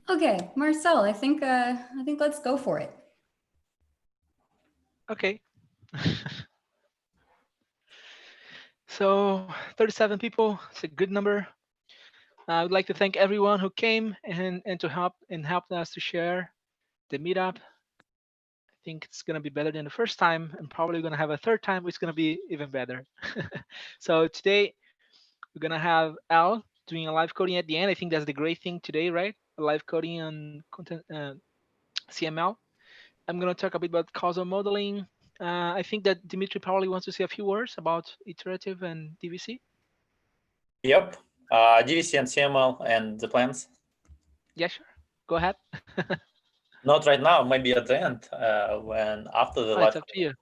Okay, Marcel, I think let's go for it. Okay. So 37 people, it's a good number. I would like to thank everyone who came and to helped us to share the meetup. I think it's gonna be better than the first time, and probably gonna have a third time, which is gonna be even better. So today we're gonna have Al doing a live coding at the end. I think that's the great thing today, right? A live coding on content CML. I'm gonna talk a bit about causal modeling. I think that Dimitri probably wants to say a few words about iterative and DVC. Yep. DVC and CML and the plans. Yeah, sure. Go ahead. Not right now, maybe at the end, when after the Oh, it's live. up to you.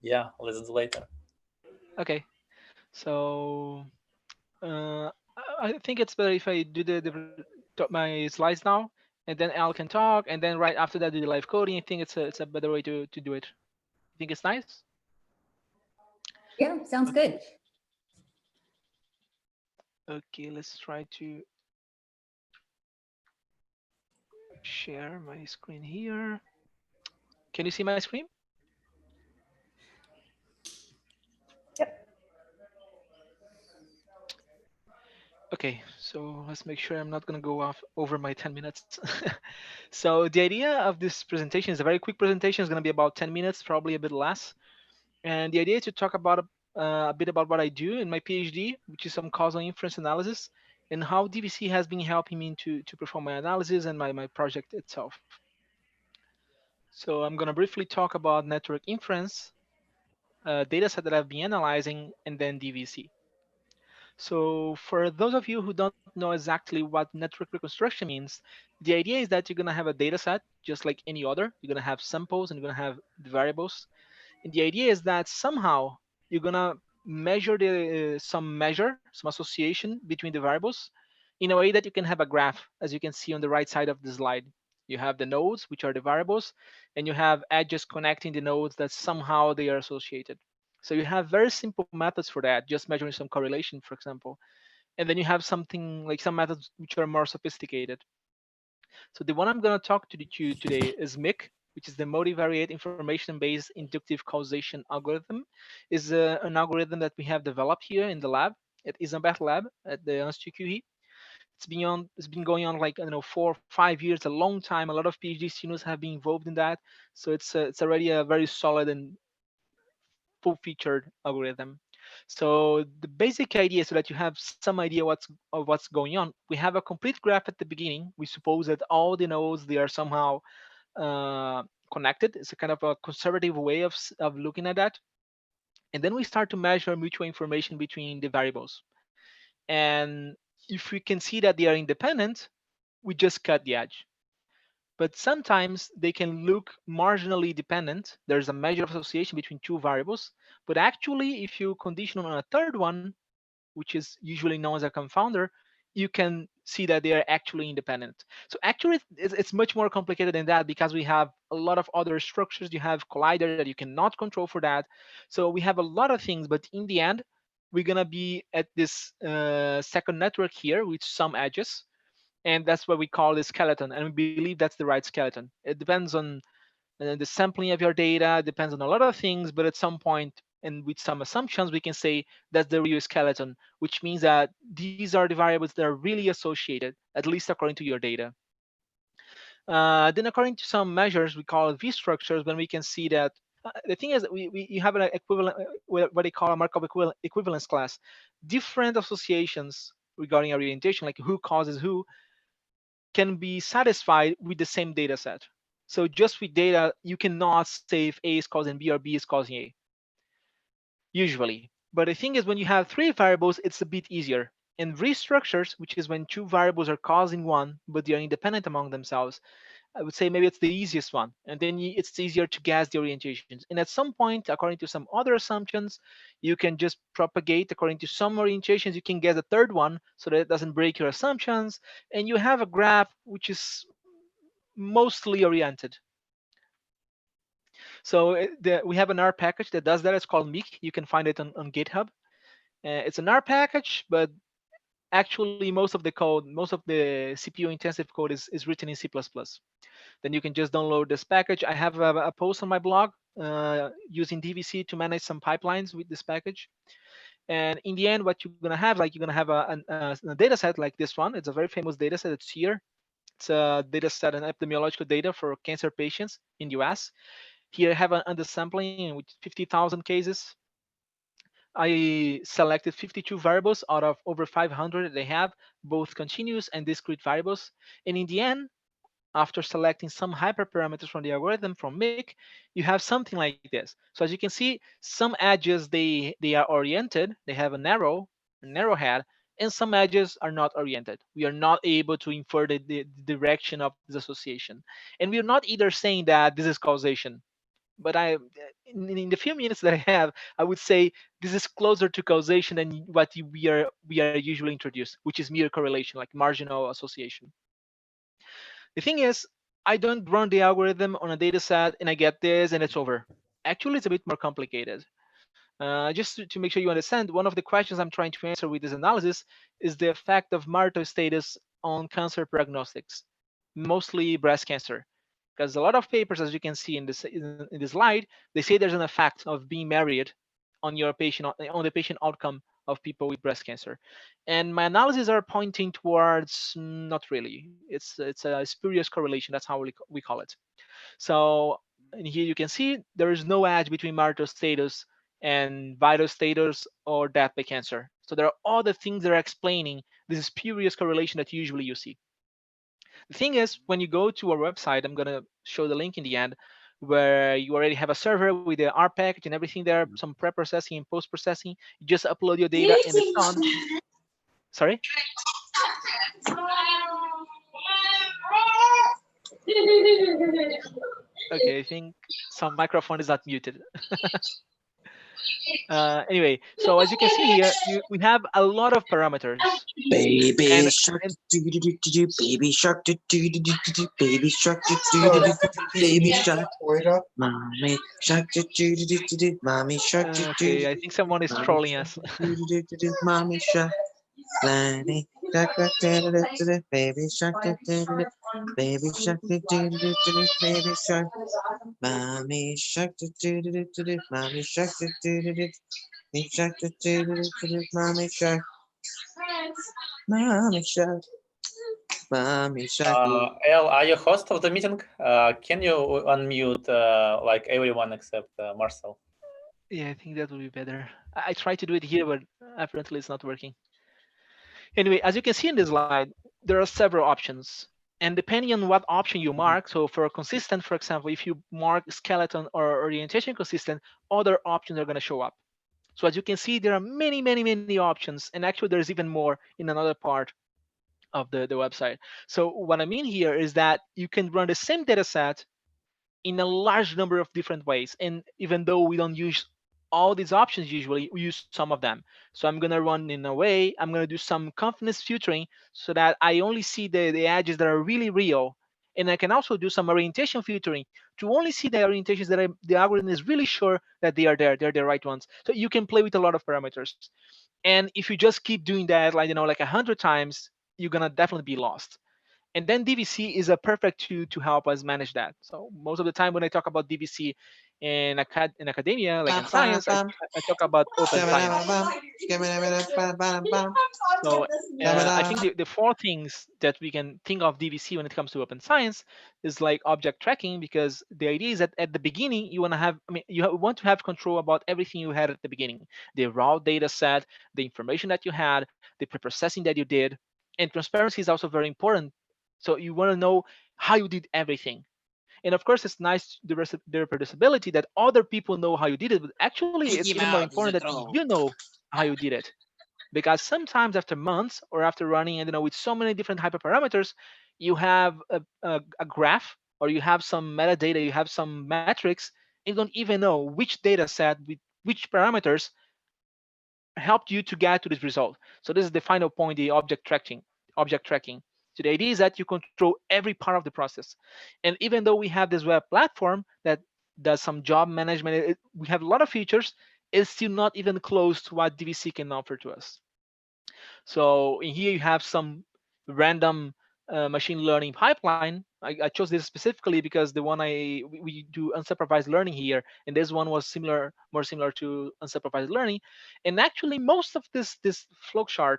Yeah, listen later. Okay. So I think it's better if I do my slides now, and then Al can talk, and then right after that do the live coding. I think it's a better way to do it. You think it's nice? Yeah, sounds Okay. good. Okay, let's try to share my screen here. Can you see my screen? Yep. Okay, so let's make sure I'm not going to go off over my 10 minutes. So the idea of this presentation is a very quick presentation. It's going to be about 10 minutes, probably a bit less. And the idea is to talk about a bit about what I do in my PhD, which is some causal inference analysis, and how DVC has been helping me to perform my analysis and my project itself. So I'm going to briefly talk about network inference, data set that I've been analyzing, and then DVC. So for those of you who don't know exactly what network reconstruction means, the idea is that you're going to have a data set just like any other. You're going to have samples and you're going to have the variables. And the idea is that somehow you're going to measure some association between the variables in a way that you can have a graph, as you can see on the right side of the slide. You have the nodes, which are the variables, and you have edges connecting the nodes that somehow they are associated. So you have very simple methods for that, just measuring some correlation, for example. And then you have something like some methods which are more sophisticated. So the one I'm going to talk to you today is MIC, which is the multivariate information-based inductive causation algorithm. Is an algorithm that we have developed here in the lab at Isambeth Lab at the Institut. It's been going on like I don't know 4 or 5 years, a long time. A lot of PhD students have been involved in that. So it's already a very solid and full-featured algorithm. So the basic idea, so that you have some idea of what's going on, we have a complete graph at the beginning. We suppose that all the nodes they are somehow uh, connected. It's a kind of a conservative way of looking at that. And then we start to measure mutual information between the variables. And if we can see that they are independent, we just cut the edge. But sometimes they can look marginally dependent. There's a measure of association between two variables. But actually, if you condition on a third one, which is usually known as a confounder, you can see that they are actually independent. So actually, it's much more complicated than that because we have a lot of other structures. You have collider that you cannot control for that. So we have a lot of things, but in the end, we're gonna be at this second network here with some edges, and that's what we call the skeleton. And we believe that's the right skeleton. It depends on the sampling of your data, depends on a lot of things, but at some point and with some assumptions, we can say that's the real skeleton, which means that these are the variables that are really associated, at least according to your data. Then according to some measures, we call it V structures, when we can see that the thing is that you have an equivalent, what they call a Markov equivalence class, different associations regarding orientation, like who causes who, can be satisfied with the same data set. So just with data, you cannot say if A is causing B or B is causing A, usually. But the thing is, when you have three variables, it's a bit easier. In restructures, which is when two variables are causing one, but they are independent among themselves, I would say maybe it's the easiest one. And then it's easier to guess the orientations. And at some point, according to some other assumptions, you can just propagate according to some orientations. You can guess a third one so that it doesn't break your assumptions. And you have a graph which is mostly oriented. So we have an R package that does that. It's called Meek. You can find it on GitHub. It's an R package, but actually most of the code, most of the CPU intensive code is written in C++. Then you can just download this package. I have a post on my blog using DVC to manage some pipelines with this package. And in the end, what you're gonna have, like you're gonna have a data set like this one. It's a very famous data set. It's here. It's a data set and epidemiological data for cancer patients in the US. Here I have an undersampling with 50,000 cases. I selected 52 variables out of over 500 they have, both continuous and discrete variables. And in the end, after selecting some hyperparameters from the algorithm from MIC, you have something like this. So as you can see, some edges they are oriented, they have a narrow head, and some edges are not oriented. We are not able to infer the direction of this association. And we are not either saying that this is causation, but in the few minutes that I have, I would say this is closer to causation than what we are usually introduced, which is mere correlation, like marginal association. The thing is, I don't run the algorithm on a data set and I get this and it's over. Actually, it's a bit more complicated. Just to make sure you understand, one of the questions I'm trying to answer with this analysis is the effect of marital status on cancer prognostics, mostly breast cancer. Because a lot of papers, as you can see in this slide, they say there's an effect of being married on your patient on the patient outcome of people with breast cancer. And my analyses are pointing towards not really. It's a spurious correlation. That's how we call it. So and here you can see there is no edge between marital status and vital status or death by cancer. So there are other things that are explaining this spurious correlation that usually you see. The thing is, when you go to our website, I'm going to show the link in the end, where you already have a server with the R package and everything there, some pre-processing and post-processing. You just upload your data and it's done. Sorry? Okay, I think some microphone is not muted. Anyway, so as you can see here, we have a lot of parameters. Baby shark, baby shark, baby shark, baby shark, mommy shark, mommy shark, okay, I think someone is trolling us. mommy shark, baby shark, baby shark, baby shark, mommy shark, mommy shark, mommy shark, mommy shark. Mommy shark. El, are you host of the meeting? Can you unmute like everyone except Marcel? Yeah, I think that would be better. I tried to do it here, but apparently it's not working. Anyway, as you can see in this slide, there are several options. And depending on what option you mark, so for consistent, for example, if you mark skeleton or orientation consistent, other options are going to show up. So as you can see, there are many, many, many options. And actually, there's even more in another part of the website. So what I mean here is that you can run the same data set in a large number of different ways. And even though we don't use all these options usually, we use some of them. So I'm gonna run in a way, I'm gonna do some confidence filtering so that I only see the edges that are really real. And I can also do some orientation filtering to only see the orientations that the algorithm is really sure that they are there, they're the right ones. So you can play with a lot of parameters. And if you just keep doing that, like, like 100 times, you're gonna definitely be lost. And then DVC is a perfect tool to help us manage that. So most of the time when I talk about DVC in academia, like in science, I talk about open science. So I think the four things that we can think of DVC when it comes to open science is like object tracking, because the idea is that at the beginning you want to have, want to have control about everything you had at the beginning, the raw data set, the information that you had, the preprocessing that you did, and transparency is also very important. So you want to know how you did everything. And of course, it's nice the reproducibility that other people know how you did it, but actually it's even more important that you know how you did it. Because sometimes after months or after running, with so many different hyperparameters, you have a graph or you have some metadata, you have some metrics, and you don't even know which data set with which parameters helped you to get to this result. So this is the final point, the object tracking. So the idea is that you control every part of the process. And even though we have this web platform that does some job management, we have a lot of features, it's still not even close to what DVC can offer to us. So in here you have some random machine learning pipeline. I chose this specifically because the one we do unsupervised learning here, and this one was similar, more similar to unsupervised learning. And actually, most of this flowchart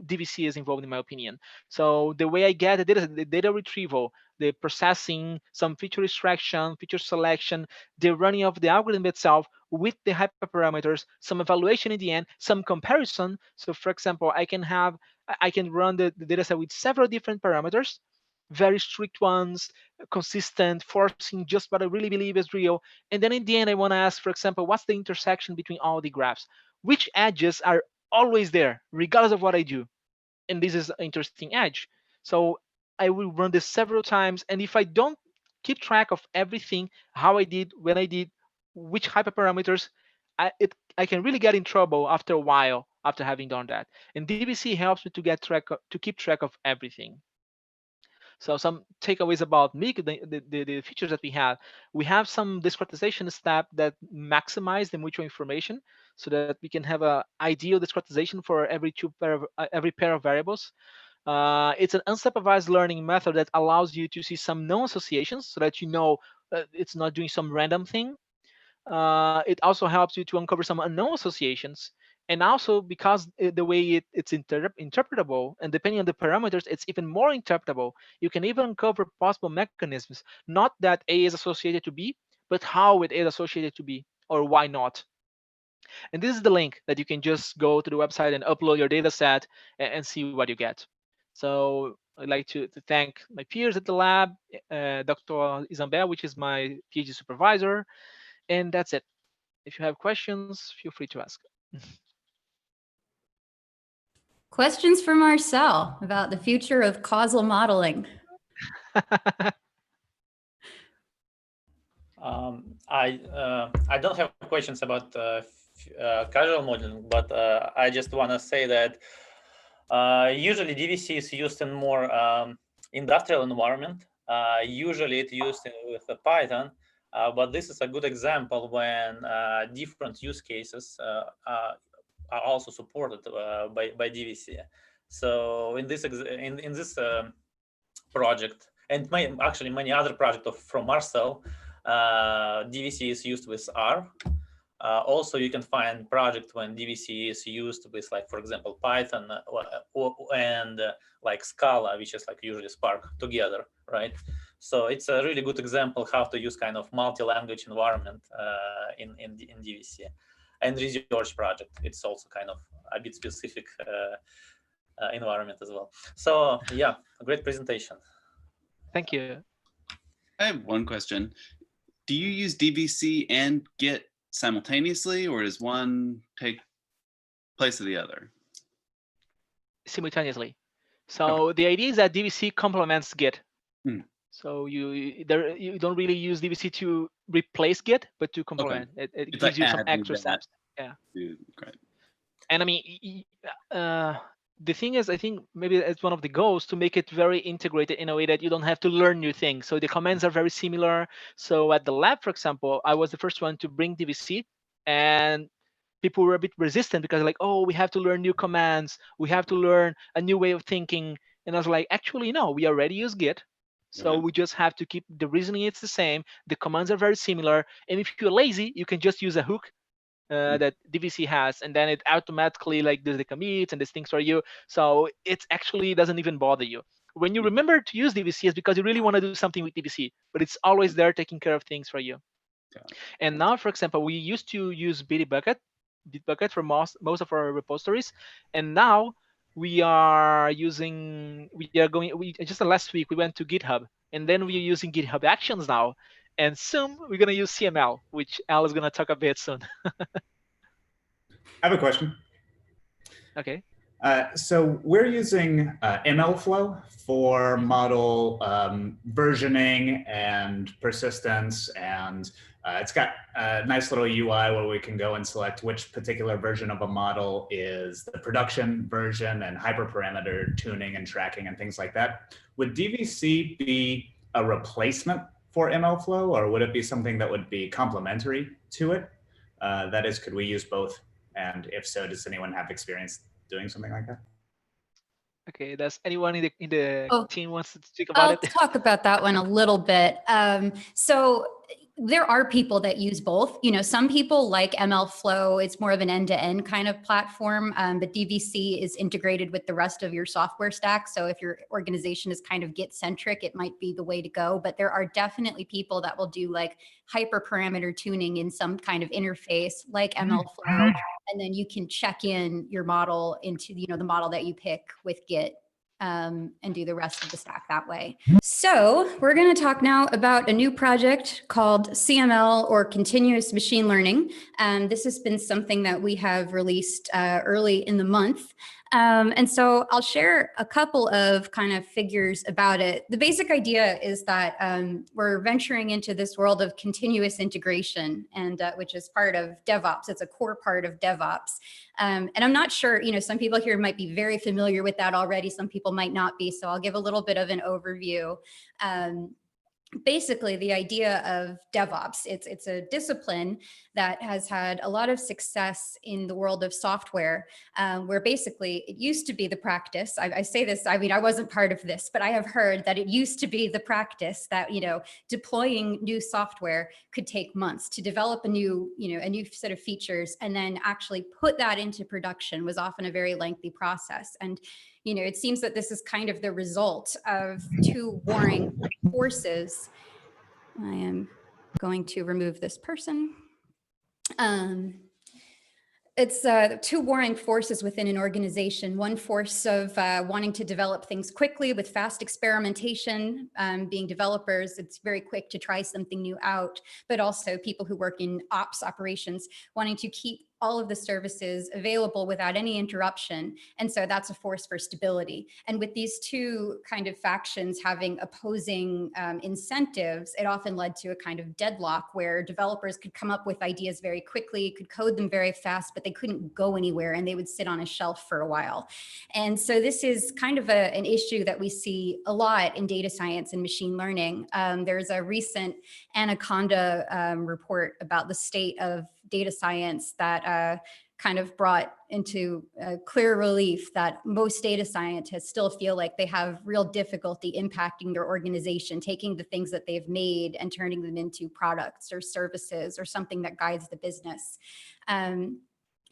DVC is involved, in my opinion. So the way I get the data retrieval, the processing, some feature extraction, feature selection, the running of the algorithm itself with the hyperparameters, some evaluation in the end, some comparison. So for example, I can run the data set with several different parameters, very strict ones, consistent, forcing just what I really believe is real. And then in the end, I want to ask, for example, what's the intersection between all the graphs? Which edges are always there, regardless of what I do? And this is an interesting edge. So I will run this several times. And if I don't keep track of everything, how I did, when I did, which hyperparameters, I can really get in trouble after a while after having done that. And DVC helps me to keep track of everything. So some takeaways about Meek, the features that we have. We have some discretization step that maximize the mutual information so that we can have a ideal discretization for every pair of variables. It's an unsupervised learning method that allows you to see some known associations so that you know it's not doing some random thing. It also helps you to uncover some unknown associations. And also because the way it's interpretable, and depending on the parameters, it's even more interpretable. You can even uncover possible mechanisms, not that A is associated to B, but how it is associated to B, or why not. And this is the link that you can just go to the website and upload your data set and see what you get. So I'd like to thank my peers at the lab, Dr. Isabel, which is my PhD supervisor, and that's it. If you have questions, feel free to ask. Questions for Marcel about the future of causal modeling. I don't have questions about causal modeling, but I just want to say that usually DVC is used in more industrial environment. Usually it's used with Python, but this is a good example when different use cases are also supported by DVC. So in this project, and actually many other projects from Marcel, DVC is used with R. Also, you can find project when DVC is used with, like, for example, Python and like Scala, which is like usually Spark together, right? So it's a really good example how to use kind of multi-language environment in DVC. And research project, it's also kind of a bit specific environment as well. So yeah, a great presentation. Thank you. I have one question. Do you use DVC and Git simultaneously, or does one take place of the other? Simultaneously. So the idea is that DVC complements Git. So you don't really use DVC to replace Git, but to complement. It gives like you some extra steps. Yeah. Great. And I mean, the thing is, I think maybe it's one of the goals to make it very integrated in a way that you don't have to learn new things. So the commands are very similar. So at the lab, for example, I was the first one to bring DVC, and people were a bit resistant because like, oh, we have to learn new commands. We have to learn a new way of thinking. And I was like, actually, no, we already use Git. So we just have to keep the reasoning. It's the same. The commands are very similar. And if you're lazy, you can just use a hook that DVC has, and then it automatically like does the commits and these things for you. So it actually doesn't even bother you. When you remember to use DVC, it's because you really want to do something with DVC, but it's always there taking care of things for you. And now, for example, we used to use Bitbucket for most of our repositories, and now we are just last week we went to GitHub, and then we're using GitHub Actions now. And soon we're going to use CML, which Al is going to talk a bit soon. I have a question. Okay. So we're using MLflow for model versioning and persistence, and it's got a nice little UI where we can go and select which particular version of a model is the production version and hyperparameter tuning and tracking and things like that. Would DVC be a replacement for MLflow, or would it be something that would be complementary to it? That is, could we use both? And if so, does anyone have experience doing something like that? Okay, does anyone in the Oh, team wants to speak about I'll it? talk about that one a little bit. So there are people that use both. You know, some people like MLflow. It's more of an end-to-end kind of platform, but DVC is integrated with the rest of your software stack. So if your organization is kind of Git-centric, it might be the way to go. But there are definitely people that will do like hyperparameter tuning in some kind of interface like MLflow, and then you can check in your model into, you know, the model that you pick with Git. And do the rest of the stack that way. So we're going to talk now about a new project called CML, or Continuous Machine Learning. This has been something that we have released early in the month. And so I'll share a couple of kind of figures about it. The basic idea is that we're venturing into this world of continuous integration, and which is part of DevOps. It's a core part of DevOps. And I'm not sure, you know, some people here might be very familiar with that already. Some people might not be. So I'll give a little bit of an overview. Basically, the idea of DevOps, it's a discipline that has had a lot of success in the world of software, where basically it used to be the practice. I say this, I mean, I wasn't part of this, but I have heard that it used to be the practice that, you know, deploying new software could take months to develop a new set of features, and then actually put that into production was often a very lengthy process. And you know, it seems that this is kind of the result of two warring forces. I am going to remove this person. It's two warring forces within an organization. One force of wanting to develop things quickly with fast experimentation, being developers, it's very quick to try something new out, but also people who work in ops operations wanting to keep all of the services available without any interruption. And so that's a force for stability. And with these two kind of factions having opposing incentives, it often led to a kind of deadlock where developers could come up with ideas very quickly, could code them very fast, but they couldn't go anywhere and they would sit on a shelf for a while. And so this is kind of an issue that we see a lot in data science and machine learning. There's a recent Anaconda report about the state of data science that kind of brought into clear relief that most data scientists still feel like they have real difficulty impacting their organization, taking the things that they've made and turning them into products or services or something that guides the business.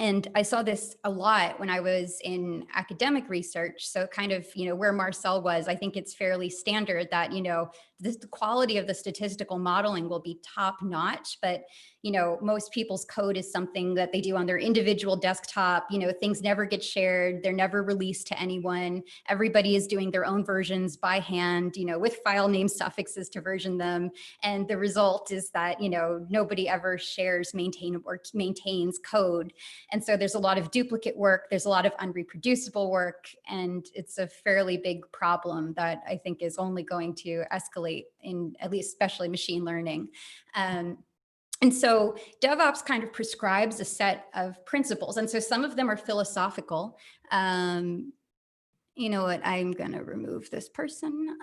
And I saw this a lot when I was in academic research. So kind of, you know, where Marcel was, I think it's fairly standard that, you know, the quality of the statistical modeling will be top notch, but, you know, most people's code is something that they do on their individual desktop. You know, things never get shared. They're never released to anyone. Everybody is doing their own versions by hand, you know, with file name suffixes to version them. And the result is that, you know, nobody ever shares, maintains code. And so there's a lot of duplicate work, there's a lot of unreproducible work, and it's a fairly big problem that I think is only going to escalate in at least especially machine learning. And so DevOps kind of prescribes a set of principles. And so some of them are philosophical. You know what, I'm gonna remove this person.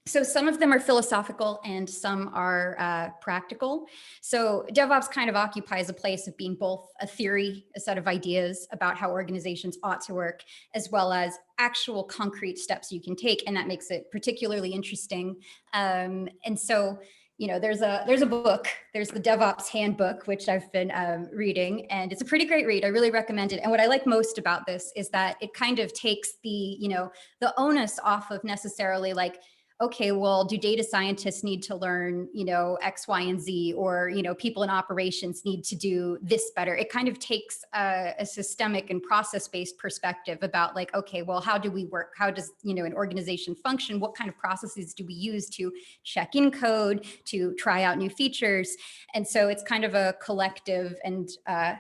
So some of them are philosophical and some are practical. So DevOps kind of occupies a place of being both a theory, a set of ideas about how organizations ought to work, as well as actual concrete steps you can take. And that makes it particularly interesting. And so, you know, there's a book, there's the DevOps Handbook, which I've been reading, and it's a pretty great read. I really recommend it. And what I like most about this is that it kind of takes the, you know, the onus off of necessarily like, okay, well, do data scientists need to learn, you know, X, Y, and Z, or, you know, people in operations need to do this better? It kind of takes a systemic and process-based perspective about like, okay, well, how do we work? How does, you know, an organization function? What kind of processes do we use to check in code, to try out new features? And so it's kind of a collective and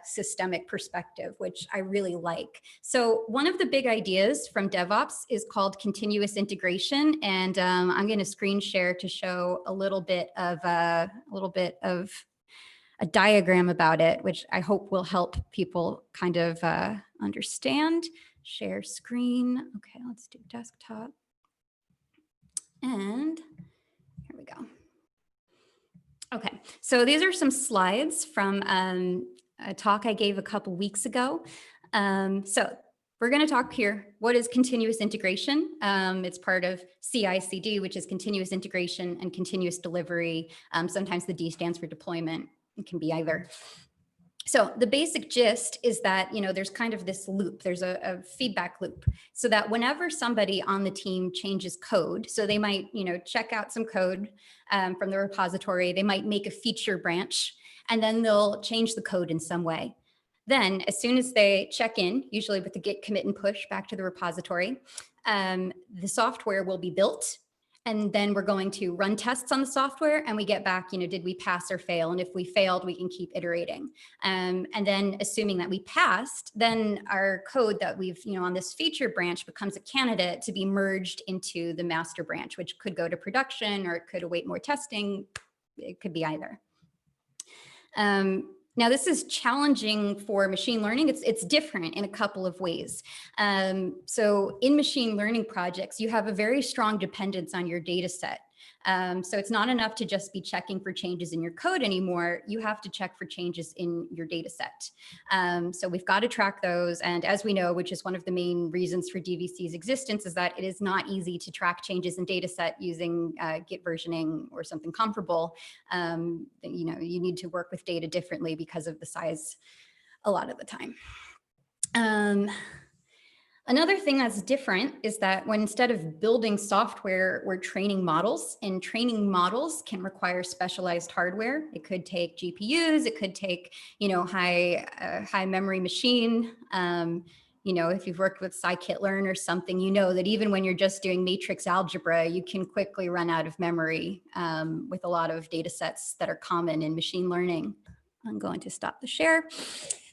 systemic perspective, which I really like. So one of the big ideas from DevOps is called continuous integration. And I'm going to screen share to show a little bit of a diagram about it, which I hope will help people kind of understand. Share screen. Okay, let's do desktop. And here we go. Okay, so these are some slides from a talk I gave a couple weeks ago. So we're going to talk here. What is continuous integration? It's part of CI/CD, which is continuous integration and continuous delivery. Sometimes the D stands for deployment. It can be either. So the basic gist is that, there's kind of this loop. There's a feedback loop, so that whenever somebody on the team changes code, so they might, check out some code from the repository, they might make a feature branch, and then they'll change the code in some way. Then as soon as they check in, usually with the git commit and push back to the repository, the software will be built. And then we're going to run tests on the software, and we get back, did we pass or fail? And if we failed, we can keep iterating. And then assuming that we passed, then our code that we've, on this feature branch becomes a candidate to be merged into the master branch, which could go to production, or it could await more testing. It could be either. Now, this is challenging for machine learning. It's different in a couple of ways. So in machine learning projects, you have a very strong dependence on your data set. So it's not enough to just be checking for changes in your code anymore. You have to check for changes in your data set. So we've got to track those. And as we know, which is one of the main reasons for DVC's existence, is that it is not easy to track changes in data set using Git versioning or something comparable. You need to work with data differently because of the size a lot of the time. Another thing that's different is that when instead of building software, we're training models, and training models can require specialized hardware. It could take GPUs, it could take, high memory machine. If you've worked with scikit-learn or something, you know that even when you're just doing matrix algebra, you can quickly run out of memory with a lot of data sets that are common in machine learning. I'm going to stop the share.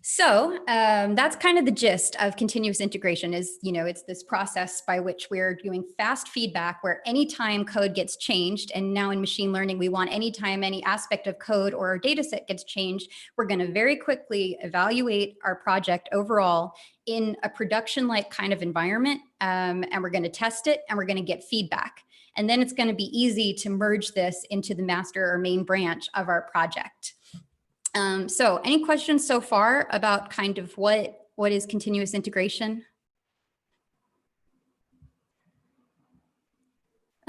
So that's kind of the gist of continuous integration is, it's this process by which we're doing fast feedback where anytime code gets changed, and now in machine learning, we want anytime any aspect of code or our data set gets changed, we're going to very quickly evaluate our project overall in a production-like kind of environment, and we're going to test it, and we're going to get feedback. And then it's going to be easy to merge this into the master or main branch of our project. So any questions so far about kind of what is continuous integration?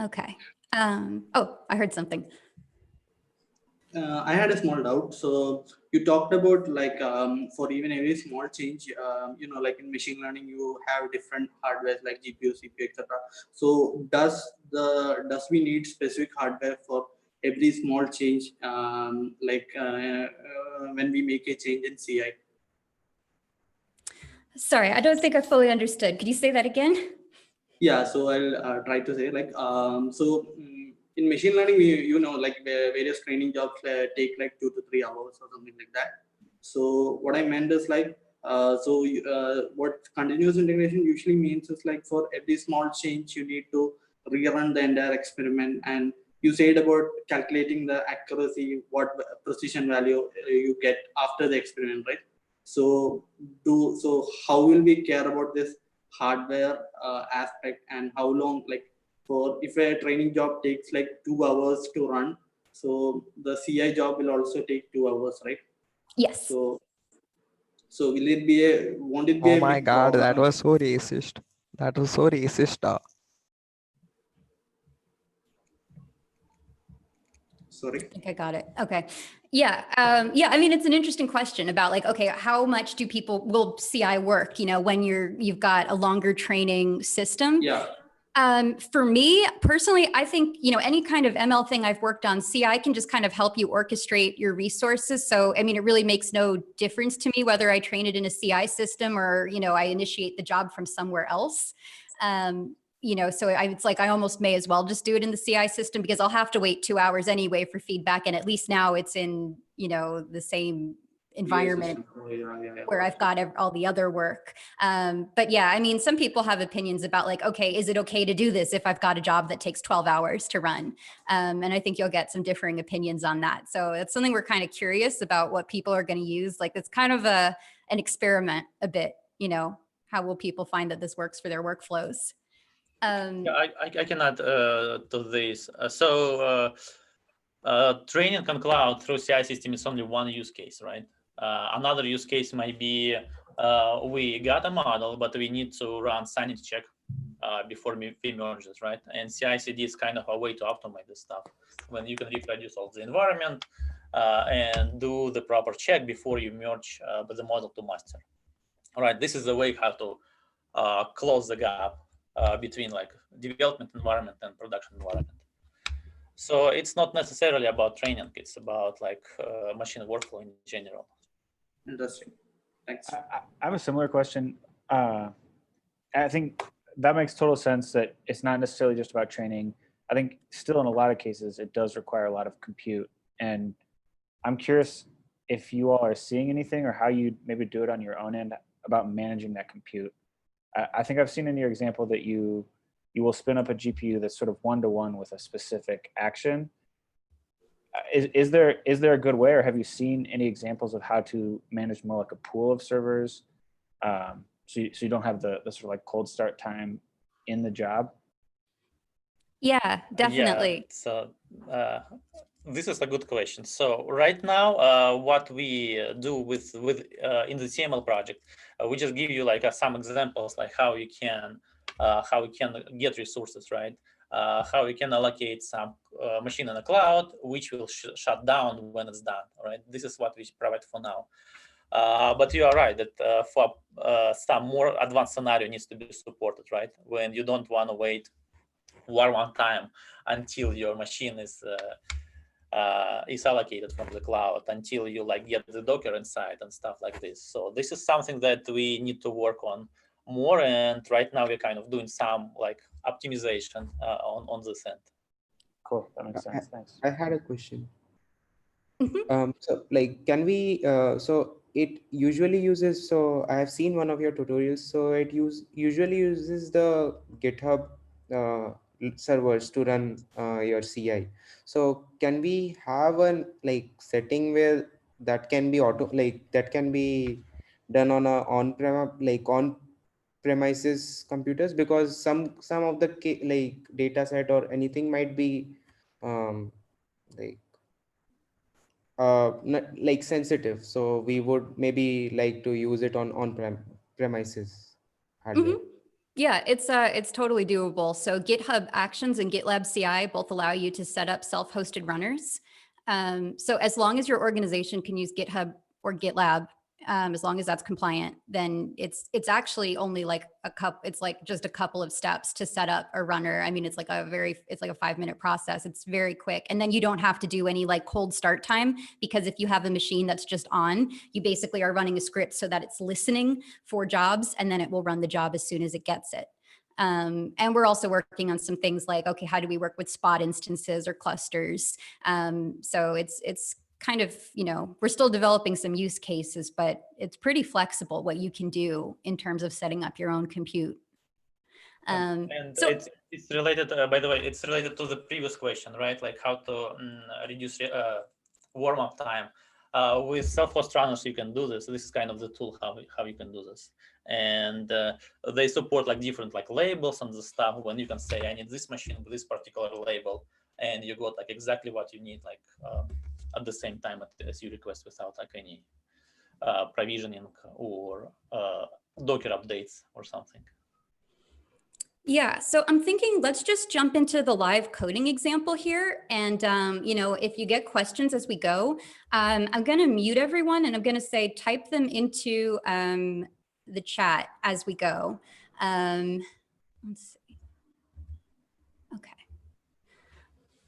Okay. Oh, I heard something. I had a small doubt. So you talked about for even every small change, like in machine learning, you have different hardware like GPU, CPU, etc. So does we need specific hardware for every small change, when we make a change in CI? Sorry, I don't think I fully understood. Could you say that again? Yeah, so I'll try to say in machine learning, various training jobs take like 2 to 3 hours or something like that. So what I meant is what continuous integration usually means is for every small change, you need to rerun the entire experiment. And you said about calculating the accuracy, what precision value you get after the experiment, right? So how will we care about this hardware aspect, and how long, if a training job takes 2 hours to run, so the CI job will also take 2 hours, right? Yes. So will it be won't it be Oh a my big God, that problem? was so racist. That was so racist. Sorry. I think I got it. Okay. Yeah. Yeah. I mean, it's an interesting question about okay, how much will CI work, when you've got a longer training system? Yeah. For me personally, I think, any kind of ML thing I've worked on, CI can just kind of help you orchestrate your resources. So, I mean, it really makes no difference to me whether I train it in a CI system or, I initiate the job from somewhere else. So it's I almost may as well just do it in the CI system, because I'll have to wait 2 hours anyway for feedback. And at least now it's in, the same environment where I've got all the other work. But yeah, I mean, some people have opinions about okay, is it okay to do this if I've got a job that takes 12 hours to run? And I think you'll get some differing opinions on that. So it's something we're kind of curious about what people are going to use. It's kind of an experiment a bit, how will people find that this works for their workflows? Yeah, I can add to this. Training on cloud through CI system is only one use case, right? Another use case might be we got a model, but we need to run sanity check before we merge this, right? And CI/CD is kind of a way to automate this stuff when you can reproduce all the environment and do the proper check before you merge the model to master. All right, this is the way how to close the gap between like development environment and production environment. So it's not necessarily about training; it's about like machine workflow in general. Interesting. Thanks. I have a similar question. I think that makes total sense that it's not necessarily just about training. I think still in a lot of cases, it does require a lot of compute. And I'm curious if you all are seeing anything or how you maybe do it on your own end about managing that compute. I think I've seen in your example that you will spin up a GPU that's sort of one-to-one with a specific action. Is there a good way, or have you seen any examples of how to manage more like a pool of servers, so you don't have the sort of like cold start time in the job? Yeah, definitely. Yeah, so this is a good question. So right now, what we do with in the CML project, we just give you like some examples, like how you can get resources, right? How you can allocate some machine in the cloud, which will shut down when it's done. Right? This is what we provide for now. But you are right that for some more advanced scenario needs to be supported, right? When you don't want to wait one time until your machine is allocated from the cloud, until you like get the Docker inside and stuff like this. So this is something that we need to work on more, and right now we're kind of doing some like optimization on this end. Cool, that makes sense. Thanks. I had a question. Mm-hmm. So like, can we, so it usually uses, so I have seen one of your tutorials, so it usually uses the GitHub servers to run your CI. So can we have an like setting where that can be that can be done on a on-premises computers, because some of the like data set or anything might be like not like sensitive, so we would maybe like to use it on premises hardware. Mm-hmm. Yeah, it's totally doable. So GitHub Actions and GitLab CI both allow you to set up self-hosted runners. So as long as your organization can use GitHub or GitLab, as long as that's compliant, then it's actually only like it's like just a couple of steps to set up a runner. I mean, it's like a 5-minute process. It's very quick. And then you don't have to do any like cold start time, because if you have a machine that's just on, you basically are running a script so that it's listening for jobs, and then it will run the job as soon as it gets it. And we're also working on some things like, okay, how do we work with spot instances or clusters? So it's kind of, we're still developing some use cases, but it's pretty flexible what you can do in terms of setting up your own compute. And so it's related, by the way, it's related to the previous question, right? Like how to reduce warm-up time. With self-host runners, you can do this. This is kind of the tool how you can do this. And they support like different like labels and the stuff, when you can say, I need this machine with this particular label, and you got like exactly what you need, like at the same time as you request, without like any provisioning or Docker updates or something. Yeah, so I'm thinking let's just jump into the live coding example here. And, if you get questions as we go, I'm going to mute everyone, and I'm going to say type them into the chat as we go. Let's see.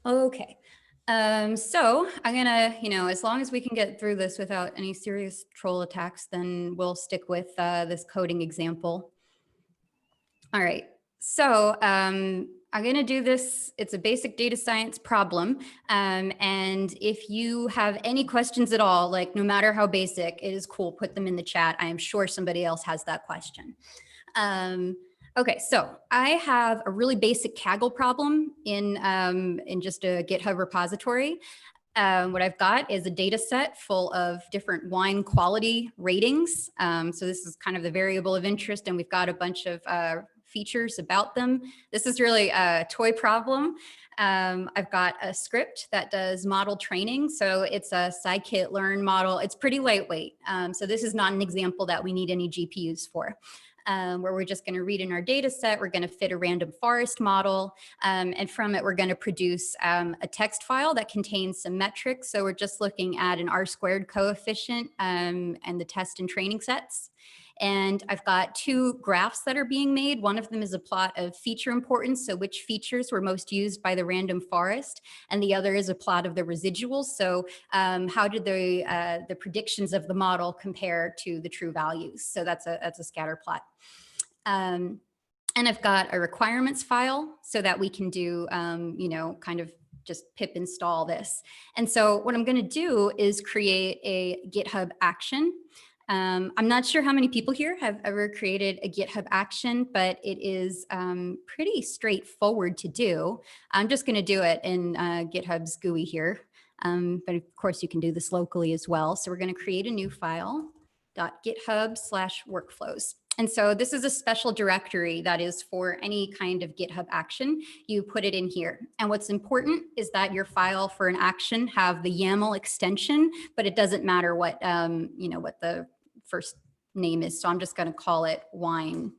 Okay. So I'm gonna, as long as we can get through this without any serious troll attacks, then we'll stick with this coding example. All right. So I'm going to do this. It's a basic data science problem. And if you have any questions at all, like no matter how basic, it is cool, put them in the chat. I am sure somebody else has that question. Okay, so I have a really basic Kaggle problem in just a GitHub repository. What I've got is a data set full of different wine quality ratings. So this is kind of the variable of interest, and we've got a bunch of features about them. This is really a toy problem. I've got a script that does model training. So it's a scikit-learn model. It's pretty lightweight. So this is not an example that we need any GPUs for. Where we're just going to read in our data set, we're going to fit a random forest model, and from it, we're going to produce a text file that contains some metrics. So we're just looking at an R-squared coefficient and the test and training sets. And I've got two graphs that are being made. One of them is a plot of feature importance, so which features were most used by the random forest, and the other is a plot of the residuals. So how did the predictions of the model compare to the true values? So that's a scatter plot. And I've got a requirements file so that we can do, you know, kind of just pip install this. And so what I'm going to do is create a GitHub action. I'm not sure how many people here have ever created a GitHub action, but it is pretty straightforward to do. I'm just going to do it in GitHub's GUI here. But of course, you can do this locally as well. So we're going to create a new file, .github/workflows. And so this is a special directory that is for any kind of GitHub action. You put it in here. And what's important is that your file for an action have the YAML extension, but it doesn't matter what, you know, what the first name is. So I'm just going to call it wine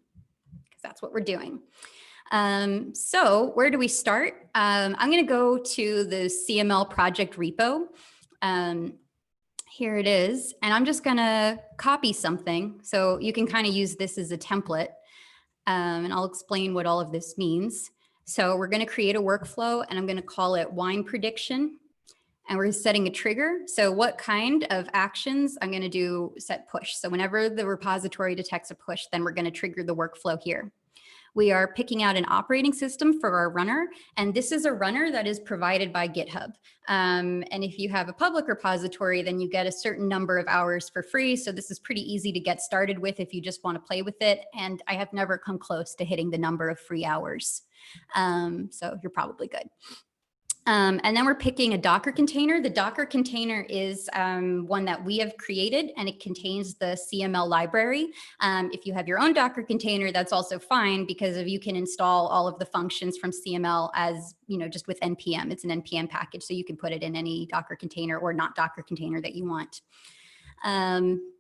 because that's what we're doing. So where do we start? I'm going to go to the CML project repo. Here it is, and I'm just gonna copy something. So you can kind of use this as a template, and I'll explain what all of this means. So we're gonna create a workflow, and I'm gonna call it wine prediction, and we're setting a trigger. So what kind of actions I'm gonna do set push. So whenever the repository detects a push, then we're gonna trigger the workflow here. We are picking out an operating system for our runner, and this is a runner that is provided by GitHub. And if you have a public repository, then you get a certain number of hours for free. So this is pretty easy to get started with if you just want to play with it. And I have never come close to hitting the number of free hours. So you're probably good. And then we're picking a Docker container. The Docker container is one that we have created, and it contains the CML library. If you have your own Docker container, that's also fine because you can install all of the functions from CML as, you know, just with NPM. It's an NPM package, so you can put it in any Docker container or not Docker container that you want.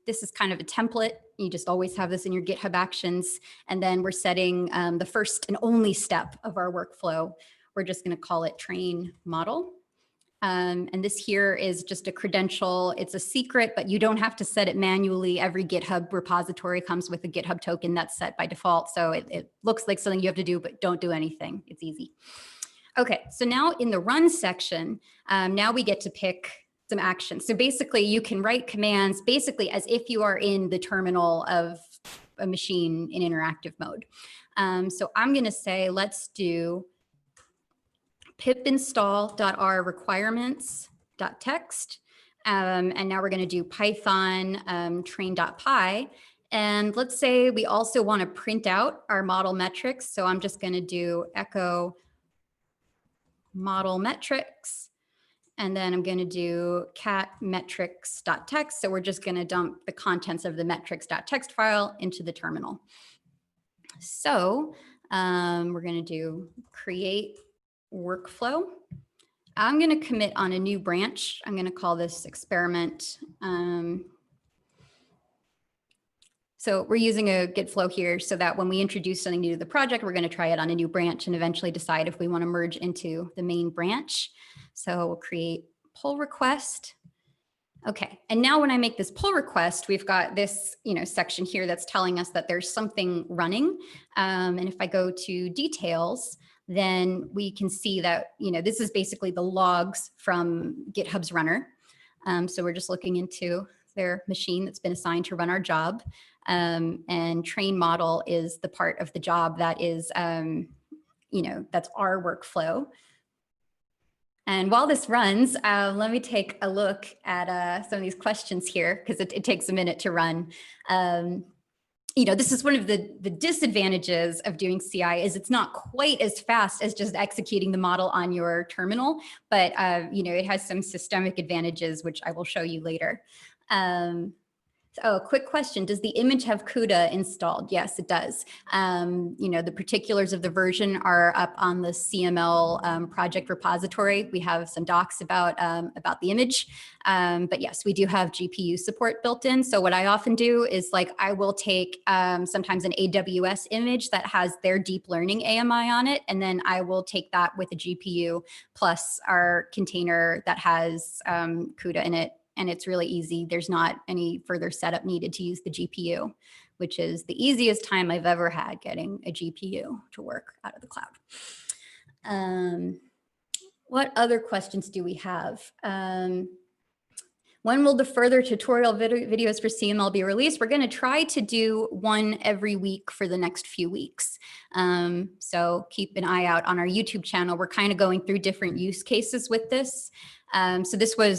This is kind of a template. You just always have this in your GitHub actions. And then we're setting the first and only step of our workflow. We're just going to call it train model. And this here is just a credential. It's a secret, but you don't have to set it manually. Every GitHub repository comes with a GitHub token that's set by default. So it looks like something you have to do, but don't do anything. It's easy. Okay, so now in the run section, now we get to pick some actions. So basically you can write commands basically as if you are in the terminal of a machine in interactive mode. So I'm going to say, let's do pip install.r requirements.txt. And now we're going to do Python train.py. And let's say we also want to print out our model metrics. So I'm just going to do echo model metrics. And then I'm going to do cat metrics.txt. So we're just going to dump the contents of the metrics.txt file into the terminal. So we're going to do create workflow. I'm going to commit on a new branch. I'm going to call this experiment. So we're using a Git flow here so that when we introduce something new to the project, we're going to try it on a new branch and eventually decide if we want to merge into the main branch. So we'll create pull request. Okay, and now when I make this pull request, we've got this, section here that's telling us that there's something running. And if I go to details, then we can see that, this is basically the logs from GitHub's runner. So we're just looking into their machine that's been assigned to run our job. And train model is the part of the job that is, that's our workflow. And while this runs, let me take a look at some of these questions here, because it takes a minute to run. This is one of the disadvantages of doing CI is it's not quite as fast as just executing the model on your terminal, but it has some systemic advantages, which I will show you later. Oh, quick question. Does the image have CUDA installed? Yes, it does. The particulars of the version are up on the CML project repository. We have some docs about the image. But yes, we do have GPU support built in. So what I often do is I will take sometimes an AWS image that has their deep learning AMI on it. And then I will take that with a GPU plus our container that has CUDA in it. And it's really easy. There's not any further setup needed to use the GPU, which is the easiest time I've ever had getting a GPU to work out of the cloud. What other questions do we have? When will the further tutorial videos for CML be released? We're going to try to do one every week for the next few weeks. So keep an eye out on our YouTube channel. We're kind of going through different use cases with this. So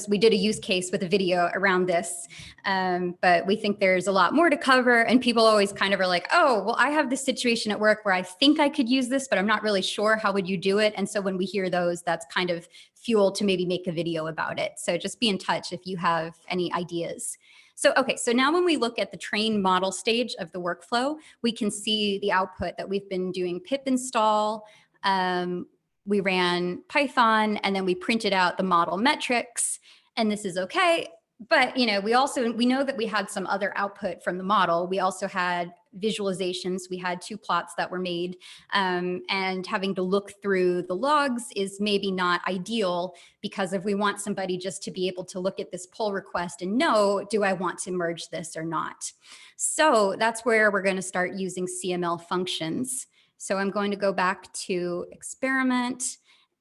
we did a use case with a video around this, but we think there's a lot more to cover, and people always kind of are like, oh, well, I have this situation at work where I think I could use this, but I'm not really sure. How would you do it? And so when we hear those, that's kind of fuel to maybe make a video about it. So just be in touch if you have any ideas. So, okay, so now when we look at the train model stage of the workflow, we can see the output that we've been doing pip install. We ran Python, and then we printed out the model metrics, and this is okay. But we know that we had some other output from the model. We also had visualizations. We had 2 plots that were made, and having to look through the logs is maybe not ideal, because if we want somebody just to be able to look at this pull request and know, do I want to merge this or not? So that's where we're going to start using CML functions. So I'm going to go back to experiment,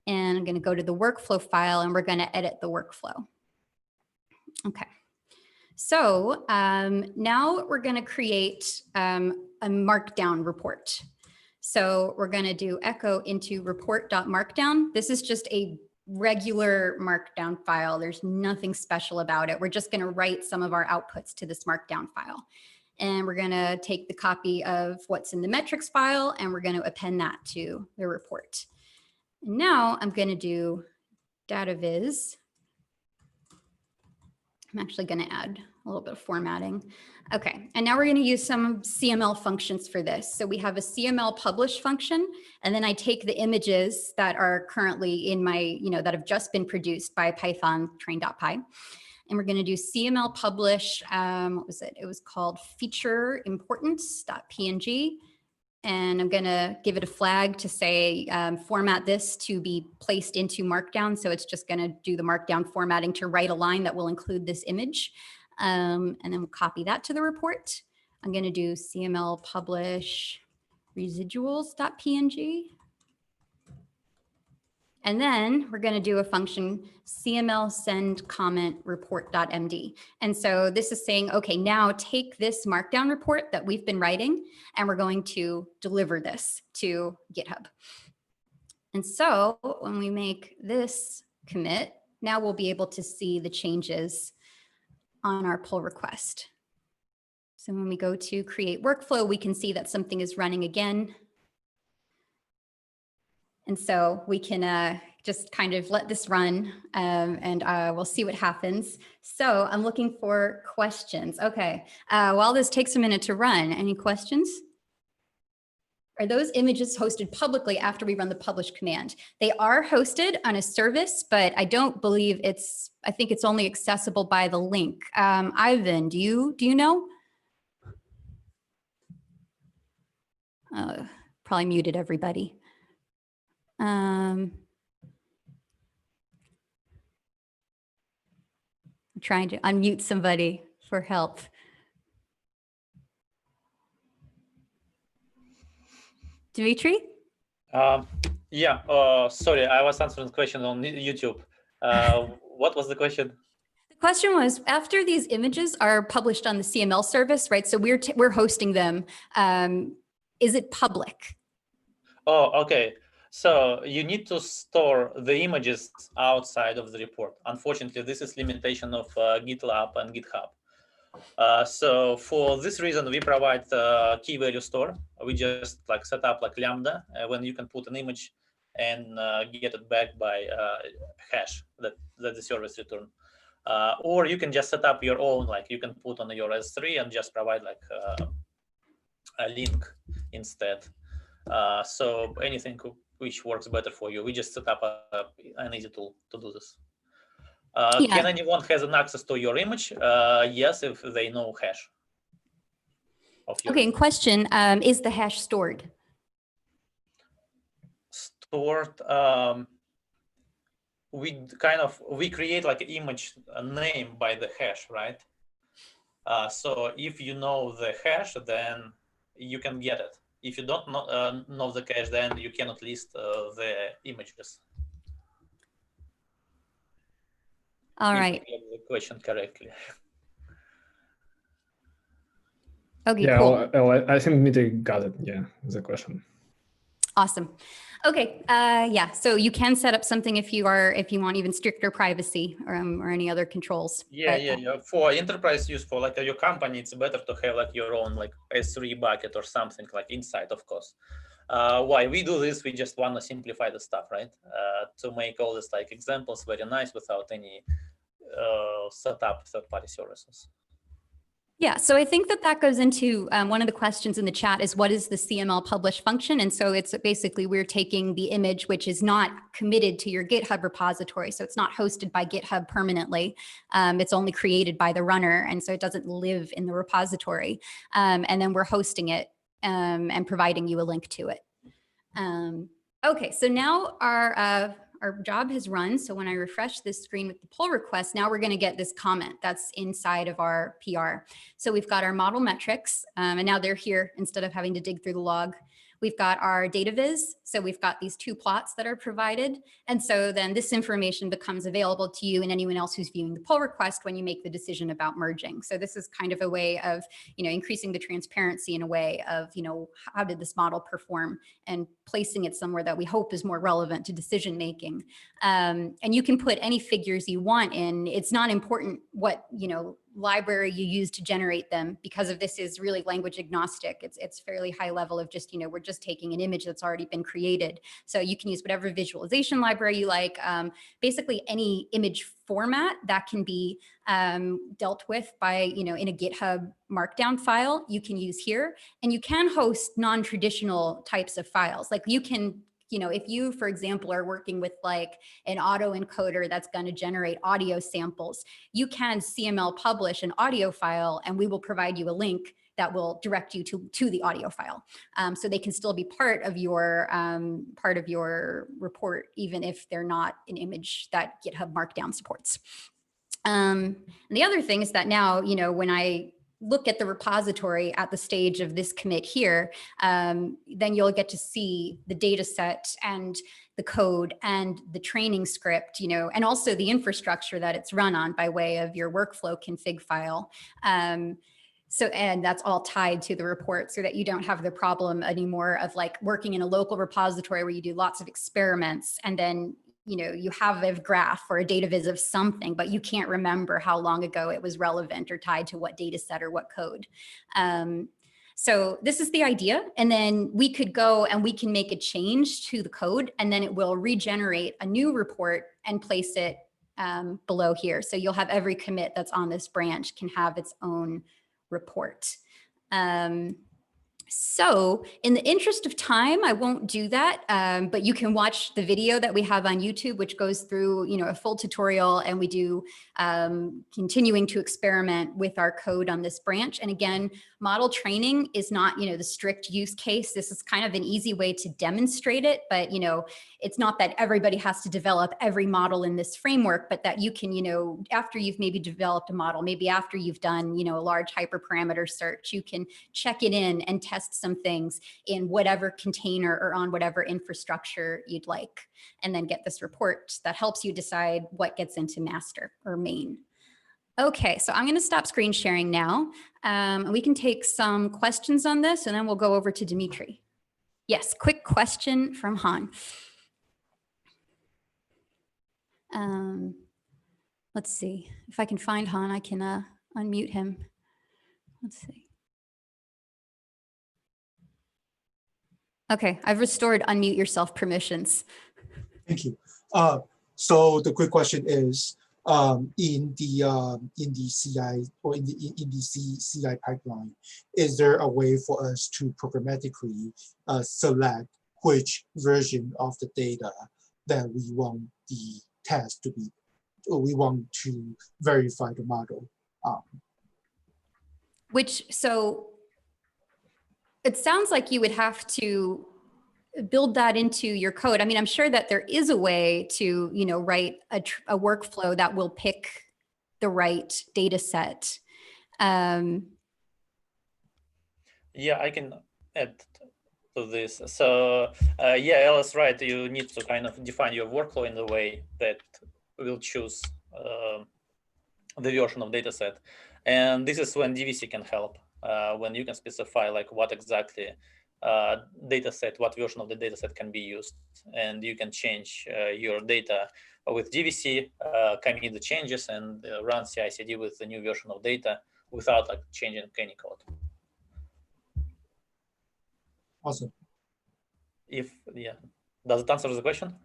and I'm going to go to the workflow file, and we're going to edit the workflow. Okay. So now we're going to create a markdown report. So we're going to do echo into report.markdown. This is just a regular markdown file. There's nothing special about it. We're just going to write some of our outputs to this markdown file. And we're going to take the copy of what's in the metrics file, and we're going to append that to the report. And now I'm going to do data viz. I'm actually going to add a little bit of formatting. Okay, and now we're going to use some CML functions for this. So we have a CML publish function, and then I take the images that are currently in my, that have just been produced by Python train.py. And we're going to do CML publish, what was it? It was called feature importance.png. And I'm going to give it a flag to say, format this to be placed into Markdown. So it's just going to do the Markdown formatting to write a line that will include this image. And then we'll copy that to the report. I'm going to do CML publish residuals.png. And then we're going to do a function CML send comment report.md. And so this is saying, okay, now take this markdown report that we've been writing, and we're going to deliver this to GitHub. And so when we make this commit, now we'll be able to see the changes on our pull request. So when we go to create workflow, we can see that something is running again. And so we can just kind of let this run, and we'll see what happens. So I'm looking for questions. Okay, while this takes a minute to run, any questions? Are those images hosted publicly after we run the publish command? They are hosted on a service, but I don't believe I think it's only accessible by the link. Ivan, do you know? Probably muted everybody. I'm trying to unmute somebody for help. Dimitri? Yeah, sorry, I was answering the question on YouTube. What was the question? The question was, after these images are published on the CML service, right? So we're hosting them. Is it public? Oh, okay. So you need to store the images outside of the report. Unfortunately, this is limitation of GitLab and GitHub. So for this reason, we provide key value store. We just set up Lambda when you can put an image and get it back by hash that the service return. Or you can just set up your own, like you can put on your S3 and just provide like a link instead. So anything which works better for you, we just set up an easy tool to do this. Can anyone has an access to your image? Yes, if they know hash. Okay, in question, is the hash stored? Stored, we create like an image name by the hash, right? So if you know the hash, then you can get it. If you don't know the hash, then you cannot list the images. All right. If you get the question correctly. Okay, yeah, cool. I think Dmitry got it. Yeah, the question. Awesome. Okay, yeah, so you can set up something if you want even stricter privacy or any other controls. Yeah, yeah. For enterprise use, for like your company, it's better to have like your own like S3 bucket or something like inside, of course. Why we do this? We just want to simplify the stuff, right? To make all this like examples very nice without any setup third-party services. Yeah, so I think that goes into one of the questions in the chat is what is the CML publish function? And so it's basically we're taking the image, which is not committed to your GitHub repository. So it's not hosted by GitHub permanently. It's only created by the runner. And so it doesn't live in the repository. And then we're hosting it and providing you a link to it. Okay, so now our job has run. So when I refresh this screen with the pull request, now we're going to get this comment that's inside of our PR. So we've got our model metrics, and now they're here instead of having to dig through the log. We've got our data viz. So we've got these 2 plots that are provided. And so then this information becomes available to you and anyone else who's viewing the pull request when you make the decision about merging. So this is kind of a way of, increasing the transparency in a way of, how did this model perform and placing it somewhere that we hope is more relevant to decision making. And you can put any figures you want in. It's not important what, library you use to generate them because of this is really language agnostic. It's fairly high level of just, we're just taking an image that's already been created. So you can use whatever visualization library you like, basically any image format that can be dealt with by, in a GitHub markdown file, you can use here. And you can host non-traditional types of files. Like you can, if you, for example, are working with like an auto encoder that's going to generate audio samples, you can CML publish an audio file and we will provide you a link that will direct you to the audio file. So they can still be part of your report, even if they're not an image that GitHub Markdown supports. And the other thing is that now, when I look at the repository at the stage of this commit here, then you'll get to see the data set and the code and the training script, and also the infrastructure that it's run on by way of your workflow config file. So, and that's all tied to the report so that you don't have the problem anymore of like working in a local repository where you do lots of experiments and then you have a graph or a data viz of something, but you can't remember how long ago it was relevant or tied to what data set or what code. So this is the idea. And then we could go and we can make a change to the code and then it will regenerate a new report and place it below here. So you'll have every commit that's on this branch can have its own report. So in the interest of time, I won't do that, but you can watch the video that we have on YouTube, which goes through, a full tutorial, and we do continuing to experiment with our code on this branch. And again, model training is not, the strict use case. This is kind of an easy way to demonstrate it, but, it's not that everybody has to develop every model in this framework, but that you can, after you've maybe developed a model, maybe after you've done, a large hyperparameter search, you can check it in and test some things in whatever container or on whatever infrastructure you'd like, and then get this report that helps you decide what gets into master or main. Okay, so I'm going to stop screen sharing now. We can take some questions on this, and then we'll go over to Dmitry. Yes, quick question from Han. Let's see if I can find Han. I can unmute him. Let's see. Okay, I've restored unmute yourself permissions. Thank you. So the quick question is, in the CI or in the CI pipeline? Is there a way for us to programmatically select which version of the data that we want the test to be, or we want to verify the model? So it sounds like you would have to build that into your code. I mean, I'm sure that there is a way to, write a workflow that will pick the right data set. Yeah, I can add to this. So yeah, Alice, right. You need to kind of define your workflow in the way that will choose the version of dataset. And this is when DVC can help, when you can specify like what exactly dataset, what version of the dataset can be used. And you can change your data with DVC, commit the changes and run CI/CD with the new version of data without like changing any code. Awesome. Yeah, does it answer the question?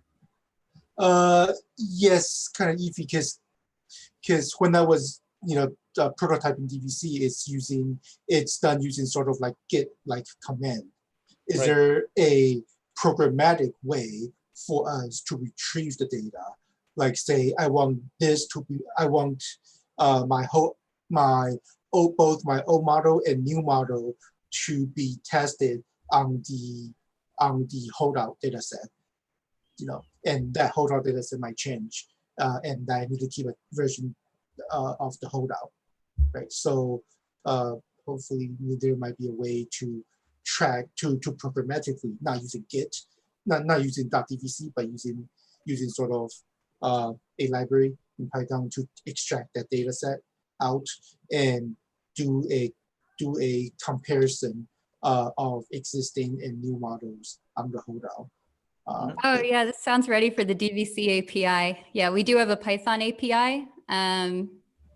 Yes, kind of iffy, because when I was prototyping DVC, it's done using sort of like git like command. Is Right. there a programmatic way for us to retrieve the data? Like say I want both my old model and new model to be tested on the holdout data set, and that holdout data set might change, and I need to keep a version of the holdout, right? So hopefully there might be a way to track to programmatically, not using Git, not using .dvc, but using sort of a library in Python to extract that data set out and do a comparison of existing and new models on the holdout. Oh yeah, this sounds ready for the DVC API. Yeah, we do have a Python API.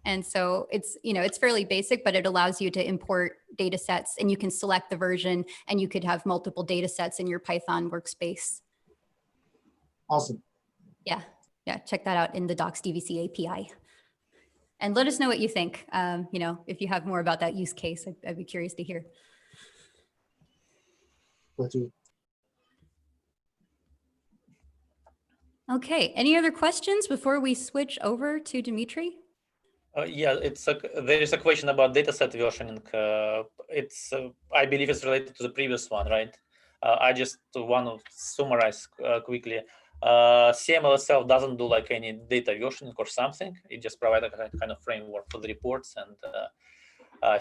And so it's fairly basic, but it allows you to import data sets and you can select the version and you could have multiple data sets in your Python workspace. Awesome. Yeah, check that out in the Docs DVC API. And let us know what you think. If you have more about that use case, I'd be curious to hear. Okay, any other questions before we switch over to Dimitri? Yeah, there is a question about dataset versioning. I believe it's related to the previous one, right? I just want to summarize quickly. CML itself doesn't do like any data versioning or something. It just provides a kind of framework for the reports and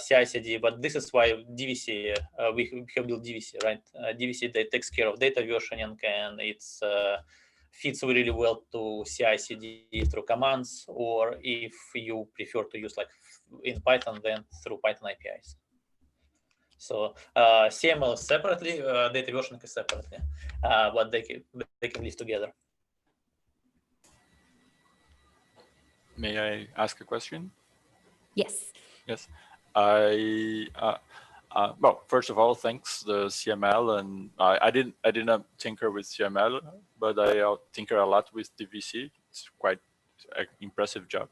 CI/CD. But this is why DVC, we have built DVC, right? DVC that takes care of data versioning, and it's fits really well to CI/CD through commands, or if you prefer to use like in Python, then through Python APIs. So CML separately, data versioning is separately, but they can live together. May I ask a question? Yes. Yes. Well, first of all, thanks the CML, and I didn't tinker with CML, but I tinker a lot with DVC. It's quite an impressive job.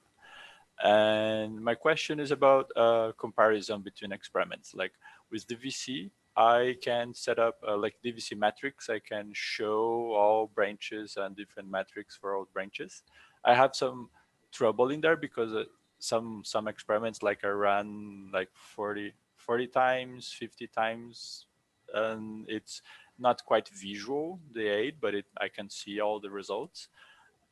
And my question is about comparison between experiments. Like with DVC, I can set up like DVC metrics. I can show all branches and different metrics for all branches. I have some trouble in there because some experiments like I run like 40 times, 50 times, and it's not quite visual, the aid, but I can see all the results.